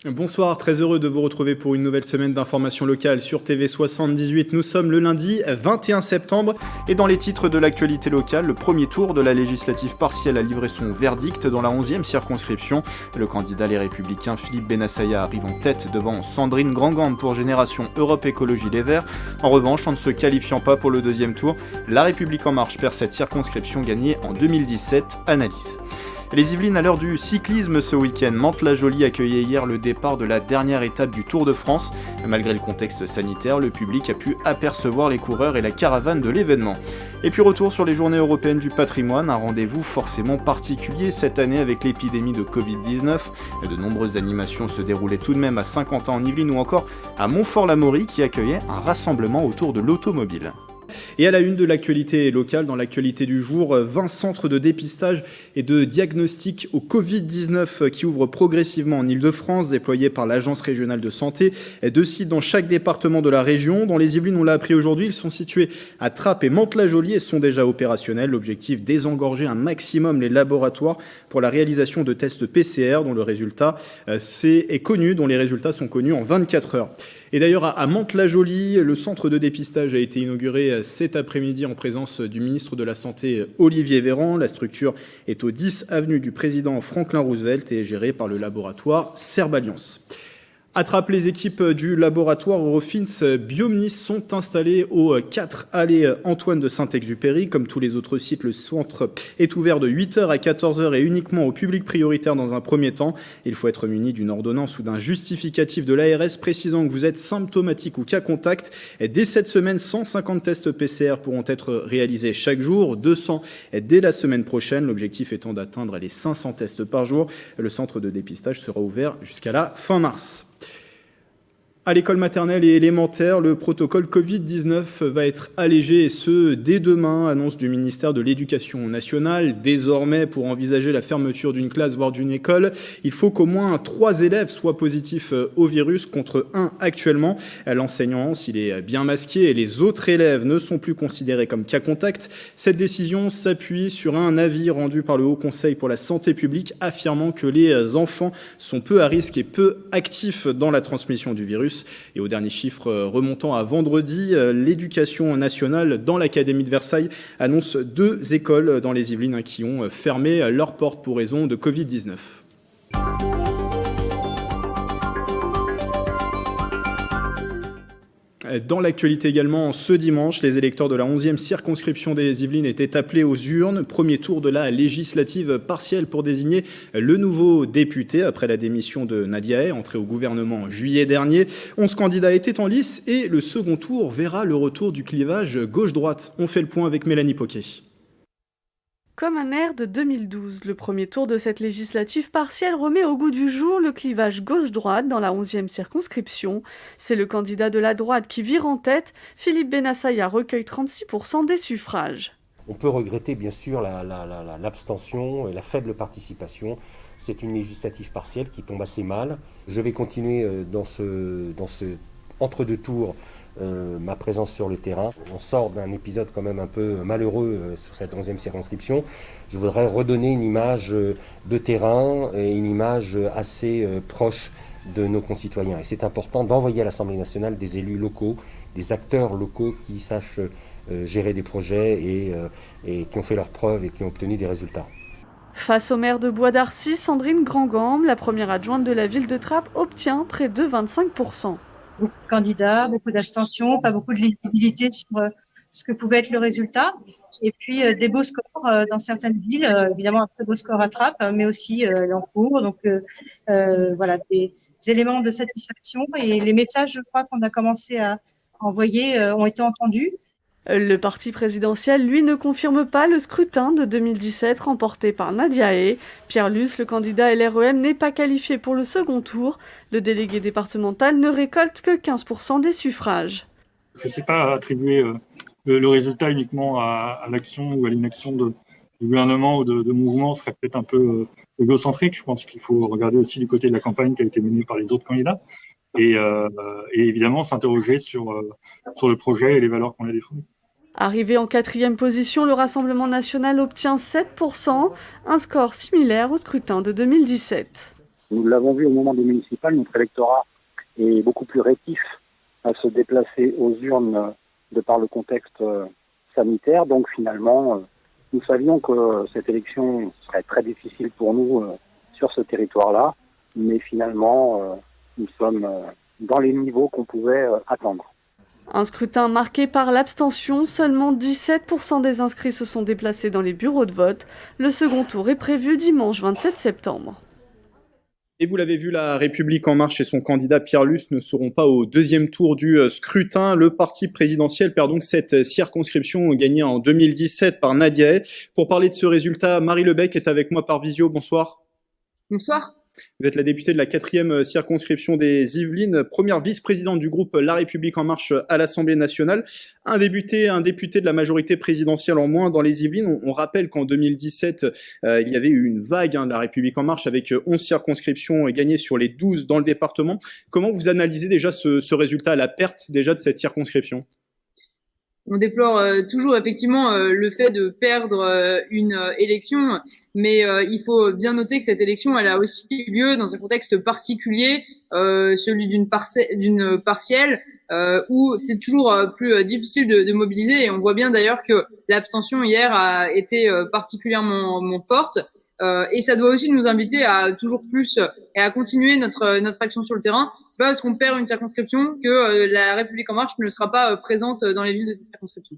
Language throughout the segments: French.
Bonsoir, très heureux de vous retrouver pour une nouvelle semaine d'information locale sur TV78. Nous sommes le lundi 21 septembre et dans les titres de l'actualité locale, le premier tour de la législative partielle a livré son verdict dans la 11e circonscription. Le candidat Les Républicains Philippe Bennassaya arrive en tête devant Sandrine Grandgambe pour Génération Europe Écologie Les Verts. En revanche, en ne se qualifiant pas pour le deuxième tour, La République En Marche perd cette circonscription gagnée en 2017. Analyse. Les Yvelines à l'heure du cyclisme ce week-end. Mantes-la-Jolie accueillait hier le départ de la dernière étape du Tour de France. Malgré le contexte sanitaire, le public a pu apercevoir les coureurs et la caravane de l'événement. Et puis retour sur les journées européennes du patrimoine, un rendez-vous forcément particulier cette année avec l'épidémie de Covid-19. De nombreuses animations se déroulaient tout de même à Saint-Quentin en Yvelines ou encore à Montfort-l'Amaury qui accueillait un rassemblement autour de l'automobile. Et à la une de l'actualité locale, dans l'actualité du jour, 20 centres de dépistage et de diagnostic au Covid-19 qui ouvrent progressivement en Ile-de-France, déployés par l'Agence régionale de santé. 2 sites dans chaque département de la région. Dans les Yvelines, on l'a appris aujourd'hui, ils sont situés à Trappes et Mantes-la-Jolie et sont déjà opérationnels. L'objectif, désengorger un maximum les laboratoires pour la réalisation de tests PCR dont le résultat est connu, dont les résultats sont connus en 24 heures. Et d'ailleurs, à Mantes-la-Jolie, le centre de dépistage a été inauguré cet après-midi en présence du ministre de la Santé Olivier Véran. La structure est au 10 avenue du président Franklin Roosevelt et est gérée par le laboratoire Serballiance. Attrape, les équipes du laboratoire Eurofins Biomnis sont installées aux 4 allées Antoine de Saint-Exupéry. Comme tous les autres sites, le centre est ouvert de 8h à 14h et uniquement au public prioritaire dans un premier temps. Il faut être muni d'une ordonnance ou d'un justificatif de l'ARS précisant que vous êtes symptomatique ou cas contact. Dès cette semaine, 150 tests PCR pourront être réalisés chaque jour, 200 dès la semaine prochaine. L'objectif étant d'atteindre les 500 tests par jour. Le centre de dépistage sera ouvert jusqu'à la fin mars. À l'école maternelle et élémentaire, le protocole Covid-19 va être allégé et ce, dès demain, annonce du ministère de l'Éducation nationale. Désormais, pour envisager la fermeture d'une classe, voire d'une école, il faut qu'au moins 3 élèves soient positifs au virus contre 1 actuellement. L'enseignant, s'il est bien masqué et les autres élèves ne sont plus considérés comme cas contact, cette décision s'appuie sur un avis rendu par le Haut Conseil pour la santé publique affirmant que les enfants sont peu à risque et peu actifs dans la transmission du virus. Et aux derniers chiffres remontant à vendredi, l'Éducation nationale dans l'Académie de Versailles annonce 2 écoles dans les Yvelines qui ont fermé leurs portes pour raison de Covid-19. Dans l'actualité également, ce dimanche, les électeurs de la 11e circonscription des Yvelines étaient appelés aux urnes. Premier tour de la législative partielle pour désigner le nouveau député après la démission de Nadia Hay, entrée au gouvernement en juillet dernier. 11 candidats étaient en lice et le second tour verra le retour du clivage gauche-droite. On fait le point avec Mélanie Poquet. Comme un air de 2012, le premier tour de cette législative partielle remet au goût du jour le clivage gauche-droite dans la 11e circonscription. C'est le candidat de la droite qui vire en tête. Philippe Bennassaya recueille 36% des suffrages. On peut regretter bien sûr l'abstention et la faible participation. C'est une législative partielle qui tombe assez mal. Je vais continuer dans ce entre-deux tours ma présence sur le terrain. On sort d'un épisode quand même un peu malheureux sur cette 11e circonscription. Je voudrais redonner une image de terrain et une image assez proche de nos concitoyens. Et c'est important d'envoyer à l'Assemblée nationale des élus locaux, des acteurs locaux qui sachent gérer des projets et qui ont fait leurs preuves et qui ont obtenu des résultats. Face au maire de Bois d'Arcy, Sandrine Grandgambe, la première adjointe de la ville de Trappes, obtient près de 25%. Beaucoup de candidats, beaucoup d'abstention, pas beaucoup de lisibilité sur ce que pouvait être le résultat. Et puis des beaux scores dans certaines villes, évidemment un très beau score à Trappes, mais aussi l'Encourt. Donc voilà, des éléments de satisfaction. Et les messages, je crois, qu'on a commencé à envoyer ont été entendus. Le parti présidentiel, lui, ne confirme pas le scrutin de 2017 remporté par Nadia Hay. Pierre Luce, le candidat LREM, n'est pas qualifié pour le second tour. Le délégué départemental ne récolte que 15% des suffrages. Je ne sais pas attribuer le résultat uniquement à l'action ou à l'inaction du gouvernement ou de mouvement serait peut-être un peu égocentrique. Je pense qu'il faut regarder aussi du côté de la campagne qui a été menée par les autres candidats et évidemment s'interroger sur le projet et les valeurs qu'on a défendues. Arrivé en 4e position, le Rassemblement national obtient 7%, un score similaire au scrutin de 2017. Nous l'avons vu au moment des municipales, notre électorat est beaucoup plus rétif à se déplacer aux urnes de par le contexte sanitaire. Donc finalement, nous savions que cette élection serait très difficile pour nous sur ce territoire-là, mais finalement, nous sommes dans les niveaux qu'on pouvait attendre. Un scrutin marqué par l'abstention, seulement 17% des inscrits se sont déplacés dans les bureaux de vote. Le second tour est prévu dimanche 27 septembre. Et vous l'avez vu, La République En Marche et son candidat Pierre Lus ne seront pas au deuxième tour du scrutin. Le parti présidentiel perd donc cette circonscription gagnée en 2017 par Nadia Hay. Pour parler de ce résultat, Marie Lebec est avec moi par visio. Bonsoir. Bonsoir. Vous êtes la députée de la 4e circonscription des Yvelines, première vice-présidente du groupe La République En Marche à l'Assemblée nationale. Un député de la majorité présidentielle en moins dans les Yvelines. On rappelle qu'en 2017, il y avait eu une vague de La République En Marche avec 11 circonscriptions gagnées sur les 12 dans le département. Comment vous analysez déjà ce résultat, la perte déjà de cette circonscription ? On déplore toujours effectivement le fait de perdre une élection, mais il faut bien noter que cette élection, elle a aussi eu lieu dans un contexte particulier, celui d'une partielle, où c'est toujours plus difficile de mobiliser. Et on voit bien d'ailleurs que l'abstention hier a été particulièrement forte. Et ça doit aussi nous inviter à toujours plus et à continuer notre action sur le terrain. C'est pas parce qu'on perd une circonscription que la République En Marche ne sera pas présente dans les villes de cette circonscription.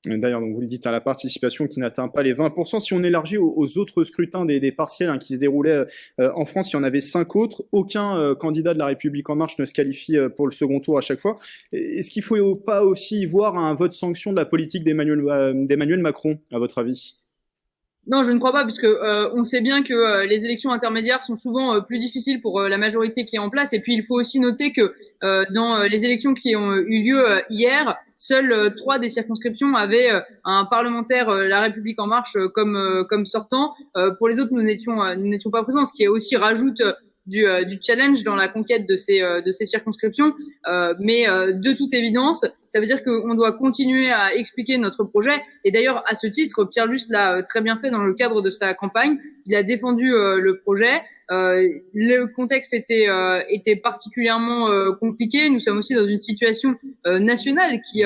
D'ailleurs, donc vous le dites, la participation qui n'atteint pas les 20%. Si on élargit aux autres scrutins des partiels qui se déroulaient en France, il y en avait 5 autres. Aucun candidat de la République En Marche ne se qualifie pour le second tour à chaque fois. Est-ce qu'il ne faut pas aussi y voir un vote sanction de la politique d'Emmanuel Macron, à votre avis ? Non, je ne crois pas, puisque on sait bien que les élections intermédiaires sont souvent plus difficiles pour la majorité qui est en place. Et puis, il faut aussi noter que dans les élections qui ont eu lieu hier, seules 3 des circonscriptions avaient un parlementaire La République En Marche comme sortant. Pour les autres, nous n'étions pas présents, ce qui aussi rajoute du challenge dans la conquête de ces circonscriptions. Mais de toute évidence, ça veut dire qu'on doit continuer à expliquer notre projet. Et d'ailleurs, à ce titre, Pierre Lus l'a très bien fait dans le cadre de sa campagne. Il a défendu le projet. Le contexte était particulièrement compliqué. Nous sommes aussi dans une situation nationale qui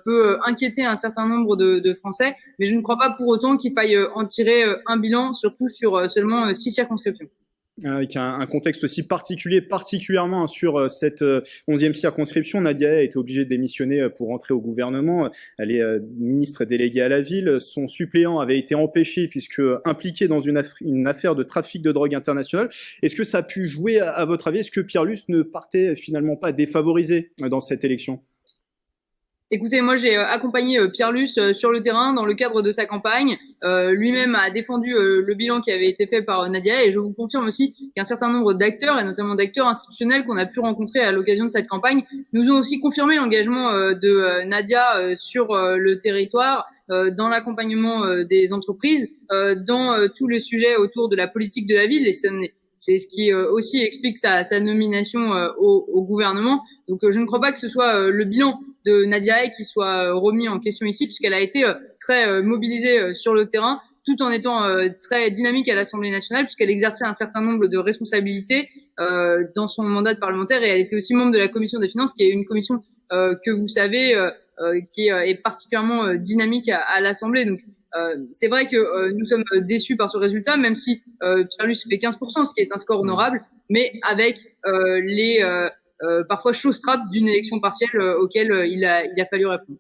peut inquiéter un certain nombre de Français. Mais je ne crois pas pour autant qu'il faille en tirer un bilan, surtout sur seulement 6 circonscriptions. Avec un contexte aussi particulier, particulièrement sur cette 11e circonscription. Nadia Hay a été obligée de démissionner pour rentrer au gouvernement. Elle est ministre déléguée à la ville. Son suppléant avait été empêché puisque impliqué dans une affaire de trafic de drogue internationale. Est-ce que ça a pu jouer à votre avis? Est-ce que Pierre Lus ne partait finalement pas défavorisé dans cette élection? Écoutez, moi j'ai accompagné Pierre Lus sur le terrain dans le cadre de sa campagne. Lui-même a défendu le bilan qui avait été fait par Nadia Hay, et je vous confirme aussi qu'un certain nombre d'acteurs, et notamment d'acteurs institutionnels qu'on a pu rencontrer à l'occasion de cette campagne, nous ont aussi confirmé l'engagement de Nadia sur le territoire, dans l'accompagnement des entreprises, dans tous les sujets autour de la politique de la ville, et c'est ce qui aussi explique sa nomination au gouvernement. Donc je ne crois pas que ce soit le bilan de Nadia Hay qui soit remis en question ici, puisqu'elle a été très mobilisée sur le terrain, tout en étant très dynamique à l'Assemblée nationale, puisqu'elle exerçait un certain nombre de responsabilités dans son mandat de parlementaire, et elle était aussi membre de la commission des finances, qui est une commission que vous savez qui est particulièrement dynamique à l'Assemblée. Donc c'est vrai que nous sommes déçus par ce résultat, même si Pierre Lus fait 15%, ce qui est un score honorable, mais avec les parfois showstraps d'une élection partielle auquel il a fallu répondre.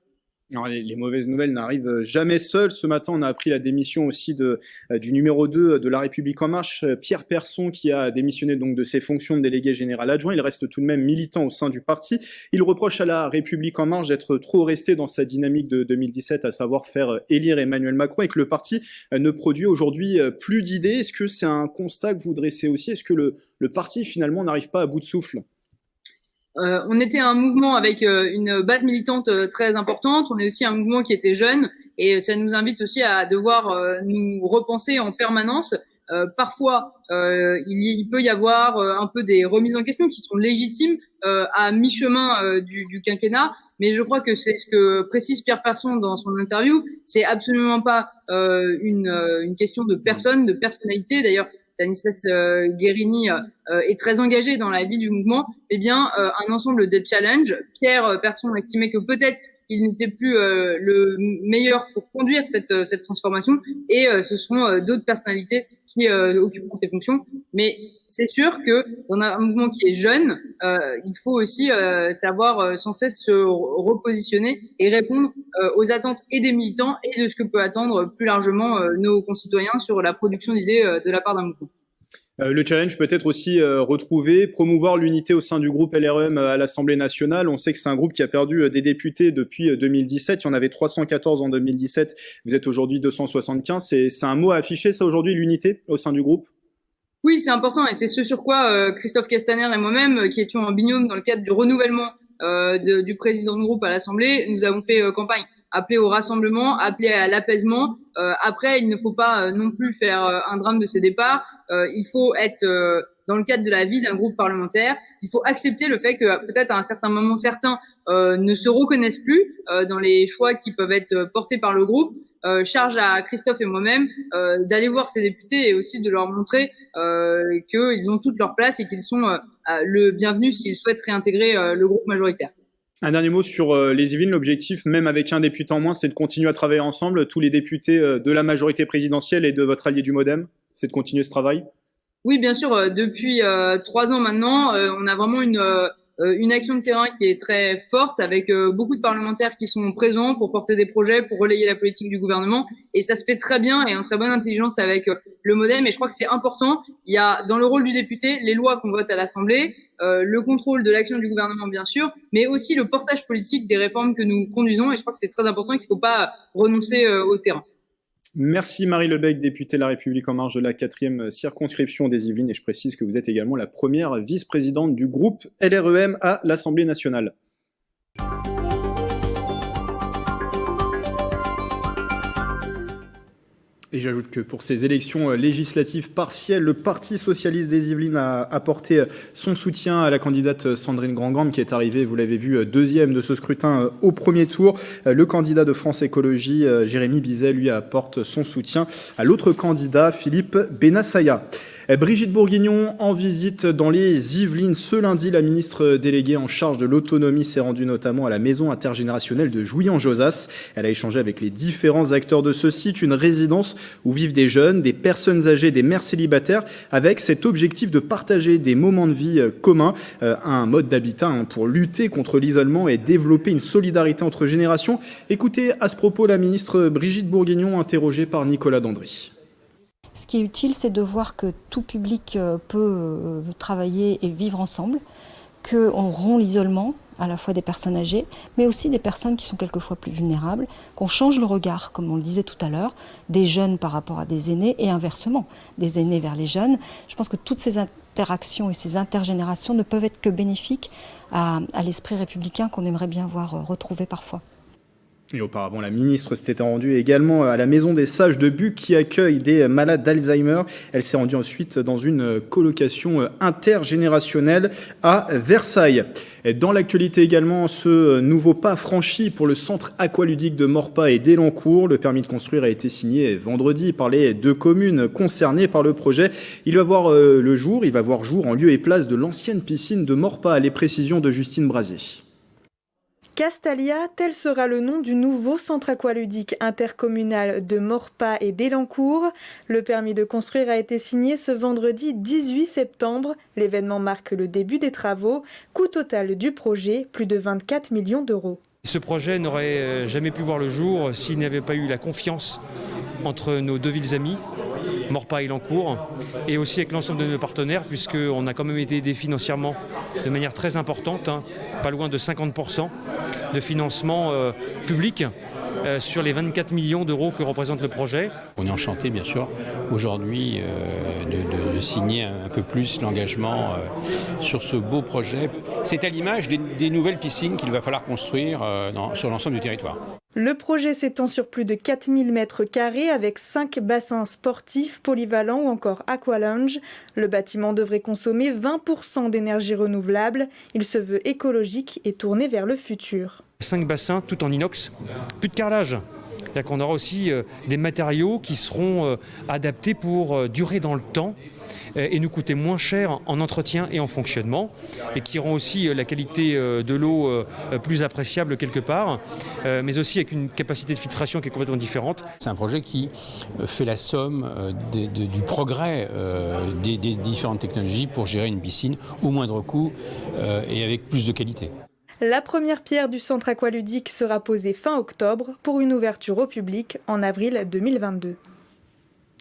Alors, les mauvaises nouvelles n'arrivent jamais seules. Ce matin, on a appris la démission aussi du numéro 2 de La République En Marche, Pierre Persson, qui a démissionné donc de ses fonctions de délégué général adjoint. Il reste tout de même militant au sein du parti. Il reproche à La République En Marche d'être trop resté dans sa dynamique de 2017, à savoir faire élire Emmanuel Macron, et que le parti ne produit aujourd'hui plus d'idées. Est-ce que c'est un constat que vous dressez aussi? Est-ce que le parti finalement n'arrive pas à bout de souffle? On était un mouvement avec une base militante très importante. On est aussi un mouvement qui était jeune, et ça nous invite aussi à devoir nous repenser en permanence. Parfois, il peut y avoir un peu des remises en question qui sont légitimes à mi-chemin du quinquennat, mais je crois que c'est ce que précise Pierre Persson dans son interview. C'est absolument pas une question de personne, de personnalité. D'ailleurs, Stanislas Guérini est très engagé dans la vie du mouvement, eh bien, un ensemble de challenges. Pierre Persson estimait que peut-être il n'était plus le meilleur pour conduire cette transformation, et ce seront d'autres personnalités qui occuperont ces fonctions. Mais c'est sûr que dans un mouvement qui est jeune, il faut aussi savoir sans cesse se repositionner et répondre aux attentes et des militants et de ce que peut attendre plus largement nos concitoyens sur la production d'idées de la part d'un mouvement. Le challenge peut être aussi retrouver, promouvoir l'unité au sein du groupe LREM à l'Assemblée nationale. On sait que c'est un groupe qui a perdu des députés depuis 2017. Il y en avait 314 en 2017. Vous êtes aujourd'hui 275. C'est un mot à afficher, ça, aujourd'hui, l'unité au sein du groupe? Oui, c'est important, et c'est ce sur quoi Christophe Castaner et moi-même, qui étions en binôme dans le cadre du renouvellement du président de groupe à l'Assemblée, nous avons fait campagne. Appeler au rassemblement, appeler à l'apaisement. Après, il ne faut pas non plus faire un drame de ces départs. Il faut être dans le cadre de la vie d'un groupe parlementaire. Il faut accepter le fait que peut-être à un certain moment, certains ne se reconnaissent plus dans les choix qui peuvent être portés par le groupe. Charge à Christophe et moi-même d'aller voir ces députés et aussi de leur montrer qu'ils ont toute leur place et qu'ils sont le bienvenu s'ils souhaitent réintégrer le groupe majoritaire. Un dernier mot sur les Yvelines. L'objectif, même avec un député en moins, c'est de continuer à travailler ensemble, tous les députés de la majorité présidentielle et de votre allié du MoDem. C'est de continuer ce travail? Oui, bien sûr. Depuis 3 ans maintenant, on a vraiment une action de terrain qui est très forte, avec beaucoup de parlementaires qui sont présents pour porter des projets, pour relayer la politique du gouvernement. Et ça se fait très bien et en très bonne intelligence avec le MoDem. Et je crois que c'est important. Il y a dans le rôle du député les lois qu'on vote à l'Assemblée, le contrôle de l'action du gouvernement, bien sûr, mais aussi le portage politique des réformes que nous conduisons. Et je crois que c'est très important et qu'il ne faut pas renoncer au terrain. Merci Marie Lebec, députée de La République En Marche de la 4e circonscription des Yvelines, et je précise que vous êtes également la première vice-présidente du groupe LREM à l'Assemblée nationale. Et j'ajoute que pour ces élections législatives partielles, le Parti socialiste des Yvelines a apporté son soutien à la candidate Sandrine Grandgambe, qui est arrivée, vous l'avez vu, deuxième de ce scrutin au premier tour. Le candidat de France Écologie, Jérémy Bizet, lui apporte son soutien à l'autre candidat, Philippe Bennassaya. Brigitte Bourguignon en visite dans les Yvelines ce lundi. La ministre déléguée en charge de l'autonomie s'est rendue notamment à la maison intergénérationnelle de Jouy-en-Josas. Elle a échangé avec les différents acteurs de ce site, une résidence où vivent des jeunes, des personnes âgées, des mères célibataires, avec cet objectif de partager des moments de vie communs, un mode d'habitat pour lutter contre l'isolement et développer une solidarité entre générations. Écoutez à ce propos la ministre Brigitte Bourguignon, interrogée par Nicolas Dandry. Ce qui est utile, c'est de voir que tout public peut travailler et vivre ensemble, qu'on rompt l'isolement, à la fois des personnes âgées, mais aussi des personnes qui sont quelquefois plus vulnérables, qu'on change le regard, comme on le disait tout à l'heure, des jeunes par rapport à des aînés et inversement, des aînés vers les jeunes. Je pense que toutes ces interactions et ces intergénérations ne peuvent être que bénéfiques à l'esprit républicain qu'on aimerait bien voir retrouver parfois. Et auparavant, la ministre s'était rendue également à la Maison des Sages de Buc qui accueille des malades d'Alzheimer. Elle s'est rendue ensuite dans une colocation intergénérationnelle à Versailles. Et dans l'actualité également, ce nouveau pas franchi pour le centre aqualudique de Morpas et d'Elancourt. Le permis de construire a été signé vendredi par les 2 communes concernées par le projet. Il va voir jour en lieu et place de l'ancienne piscine de Morpas. Les précisions de Justine Brasier. Castalia, tel sera le nom du nouveau centre aqualudique intercommunal de Morpas et d'Elancourt. Le permis de construire a été signé ce vendredi 18 septembre. L'événement marque le début des travaux. Coût total du projet, plus de 24 millions d'euros. Ce projet n'aurait jamais pu voir le jour s'il n'y avait pas eu la confiance entre nos 2 villes amies, Morpas et Elancourt, et aussi avec l'ensemble de nos partenaires, puisqu'on a quand même été aidés financièrement de manière très importante, pas loin de 50% de financement public sur les 24 millions d'euros que représente le projet. On est enchanté, bien sûr, aujourd'hui de signer un peu plus l'engagement sur ce beau projet. C'est à l'image des nouvelles piscines qu'il va falloir construire sur l'ensemble du territoire. Le projet s'étend sur plus de 4000 mètres carrés avec 5 bassins sportifs, polyvalents ou encore aqualounge. Le bâtiment devrait consommer 20% d'énergie renouvelable. Il se veut écologique et tourné vers le futur. 5 bassins, tout en inox, plus de carrelage. C'est-à-dire qu'on aura aussi des matériaux qui seront adaptés pour durer dans le temps et nous coûter moins cher en entretien et en fonctionnement, et qui auront aussi la qualité de l'eau plus appréciable quelque part, mais aussi avec une capacité de filtration qui est complètement différente. C'est un projet qui fait la somme du progrès des différentes technologies pour gérer une piscine au moindre coût et avec plus de qualité. La première pierre du centre aqualudique sera posée fin octobre pour une ouverture au public en avril 2022.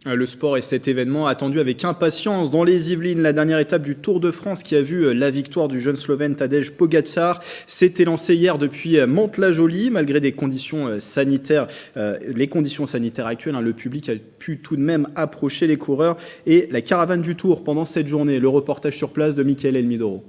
Le sport est cet événement attendu avec impatience dans les Yvelines. La dernière étape du Tour de France qui a vu la victoire du jeune Slovène Tadej Pogačar s'était lancée hier depuis Mantes-la-Jolie. Malgré des conditions sanitaires, les conditions sanitaires actuelles, le public a pu tout de même approcher les coureurs et la caravane du Tour pendant cette journée. Le reportage sur place de Mickaël Elmidoro.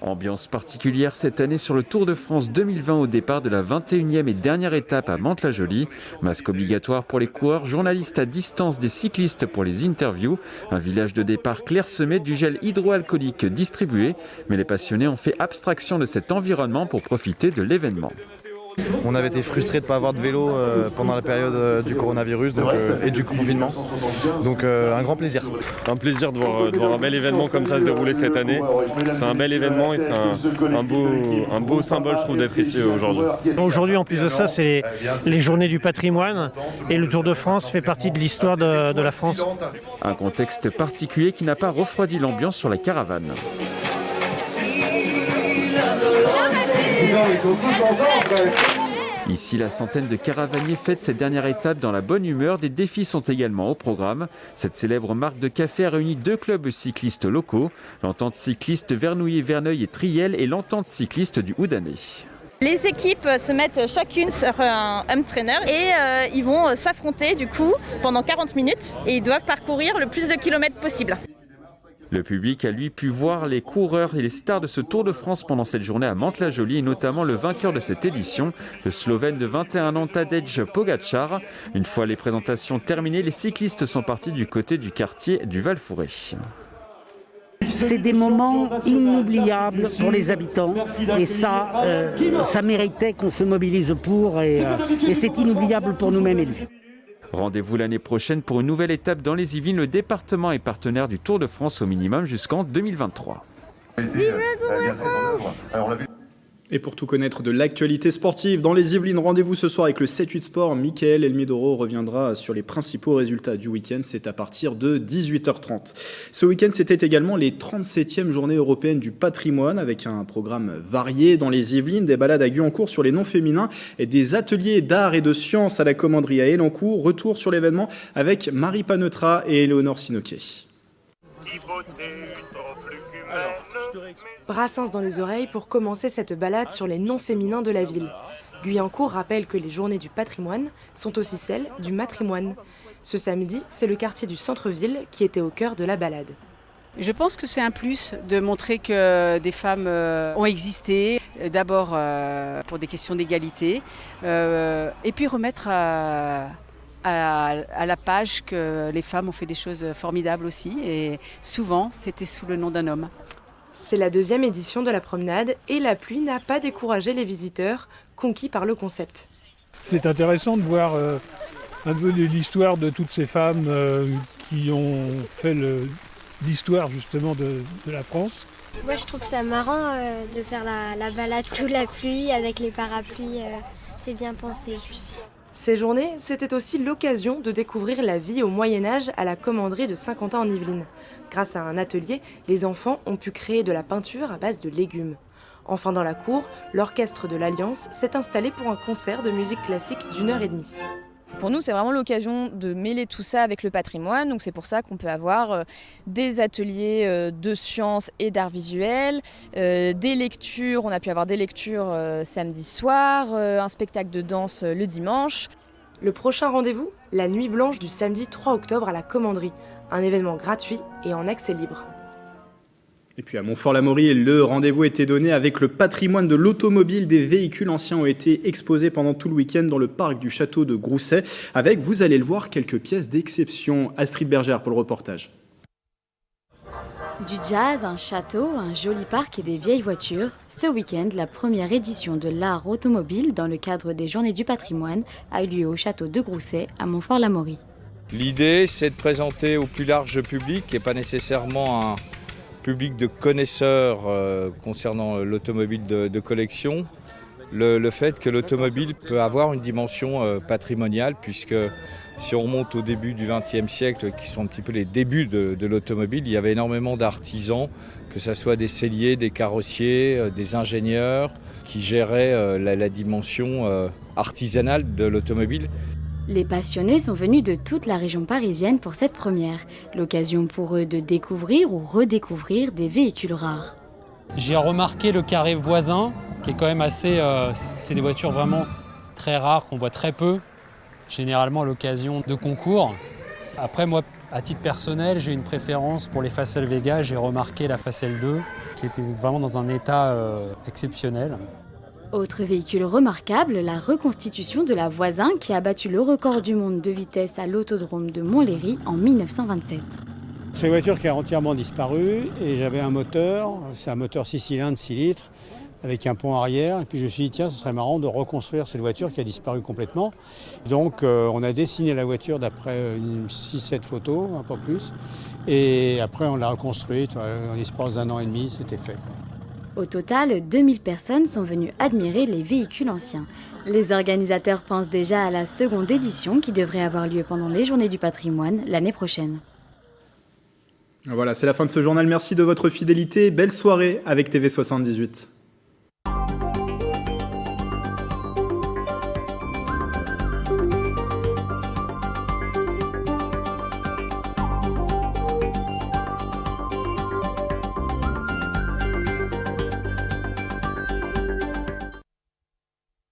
Ambiance particulière cette année sur le Tour de France 2020 au départ de la 21e et dernière étape à Mantes-la-Jolie. Masque obligatoire pour les coureurs, journalistes à distance des cyclistes pour les interviews. Un village de départ clairsemé, du gel hydroalcoolique distribué. Mais les passionnés ont fait abstraction de cet environnement pour profiter de l'événement. On avait été frustrés de ne pas avoir de vélo pendant la période du coronavirus et du confinement. Donc un grand plaisir. Un plaisir de voir un bel événement comme ça se dérouler cette année. C'est un bel événement et c'est un beau symbole, je trouve, d'être ici aujourd'hui. Aujourd'hui, en plus de ça, c'est les journées du patrimoine et le Tour de France fait partie de l'histoire de la France. Un contexte particulier qui n'a pas refroidi l'ambiance sur la caravane. Ici, la centaine de caravaniers fête cette dernière étape dans la bonne humeur. Des défis sont également au programme. Cette célèbre marque de café a réuni 2 clubs cyclistes locaux, l'entente cycliste Vernouillet-Verneuil et Triel et l'entente cycliste du Houdanais. Les équipes se mettent chacune sur un home trainer et ils vont s'affronter du coup pendant 40 minutes et ils doivent parcourir le plus de kilomètres possible. Le public a lui pu voir les coureurs et les stars de ce Tour de France pendant cette journée à Mantes-la-Jolie et notamment le vainqueur de cette édition, le Slovène de 21 ans Tadej Pogačar. Une fois les présentations terminées, les cyclistes sont partis du côté du quartier du Val-Fouré. C'est des moments inoubliables pour les habitants et ça méritait qu'on se mobilise pour et c'est inoubliable pour nous-mêmes élus. Rendez-vous l'année prochaine pour une nouvelle étape dans les Yvelines. Le département est partenaire du Tour de France au minimum jusqu'en 2023. Vive le Tour de France! Et pour tout connaître de l'actualité sportive dans les Yvelines, rendez-vous ce soir avec le 7-8 Sport. Mickaël Elmidoro reviendra sur les principaux résultats du week-end. C'est à partir de 18h30. Ce week-end, c'était également les 37e journées européennes du patrimoine avec un programme varié dans les Yvelines, des balades à Guyancourt sur les noms féminins et des ateliers d'art et de sciences à la commanderie à Elancourt. Retour sur l'événement avec Marie Paneutra et Éléonore Sinoquet. Brassens dans les oreilles pour commencer cette balade sur les noms féminins de la ville. Guyancourt rappelle que les journées du patrimoine sont aussi celles du matrimoine. Ce samedi, c'est le quartier du centre-ville qui était au cœur de la balade. Je pense que c'est un plus de montrer que des femmes ont existé, d'abord pour des questions d'égalité, et puis remettre à la page que les femmes ont fait des choses formidables aussi, et souvent c'était sous le nom d'un homme. C'est la 2e édition de la promenade et la pluie n'a pas découragé les visiteurs, conquis par le concept. C'est intéressant de voir un peu l'histoire de toutes ces femmes qui ont fait l'histoire justement de la France. Moi je trouve ça marrant de faire la balade sous la pluie avec les parapluies, c'est bien pensé. Ces journées, c'était aussi l'occasion de découvrir la vie au Moyen-Âge à la commanderie de Saint-Quentin en Yvelines. Grâce à un atelier, les enfants ont pu créer de la peinture à base de légumes. Enfin dans la cour, l'orchestre de l'Alliance s'est installé pour un concert de musique classique d'1h30. Pour nous, c'est vraiment l'occasion de mêler tout ça avec le patrimoine. Donc c'est pour ça qu'on peut avoir des ateliers de sciences et d'art visuel, des lectures. On a pu avoir des lectures samedi soir, un spectacle de danse le dimanche. Le prochain rendez-vous, la nuit blanche du samedi 3 octobre à la commanderie. Un événement gratuit et en accès libre. Et puis à Montfort-l'Amaury, le rendez-vous était donné avec le patrimoine de l'automobile. Des véhicules anciens ont été exposés pendant tout le week-end dans le parc du château de Grousset, avec, vous allez le voir, quelques pièces d'exception. Astrid Bergère pour le reportage. Du jazz, un château, un joli parc et des vieilles voitures. Ce week-end, la première édition de l'art automobile dans le cadre des Journées du patrimoine a eu lieu au château de Grousset à Montfort-l'Amaury. L'idée, c'est de présenter au plus large public et pas nécessairement un public de connaisseurs concernant l'automobile de collection, le fait que l'automobile peut avoir une dimension patrimoniale, puisque si on remonte au début du XXe siècle, qui sont un petit peu les débuts de l'automobile, il y avait énormément d'artisans, que ce soit des selliers, des carrossiers, des ingénieurs, qui géraient la dimension artisanale de l'automobile. Les passionnés sont venus de toute la région parisienne pour cette première, l'occasion pour eux de découvrir ou redécouvrir des véhicules rares. J'ai remarqué le carré voisin, qui est quand même assez... c'est des voitures vraiment très rares, qu'on voit très peu, généralement à l'occasion de concours. Après, moi, à titre personnel, j'ai une préférence pour les Facel Vega. J'ai remarqué la Facel 2, qui était vraiment dans un état exceptionnel. Autre véhicule remarquable, la reconstitution de la Voisin qui a battu le record du monde de vitesse à l'autodrome de Montlhéry en 1927. C'est une voiture qui a entièrement disparu et j'avais un moteur, c'est un moteur 6 cylindres, 6 litres, avec un pont arrière. Et puis je me suis dit, tiens, ce serait marrant de reconstruire cette voiture qui a disparu complètement. Donc on a dessiné la voiture d'après 6-7 photos, un peu plus. Et après on l'a reconstruite en l'espace d'1 an et demi, c'était fait. Au total, 2000 personnes sont venues admirer les véhicules anciens. Les organisateurs pensent déjà à la seconde édition qui devrait avoir lieu pendant les Journées du patrimoine l'année prochaine. Voilà, c'est la fin de ce journal. Merci de votre fidélité. Belle soirée avec TV78.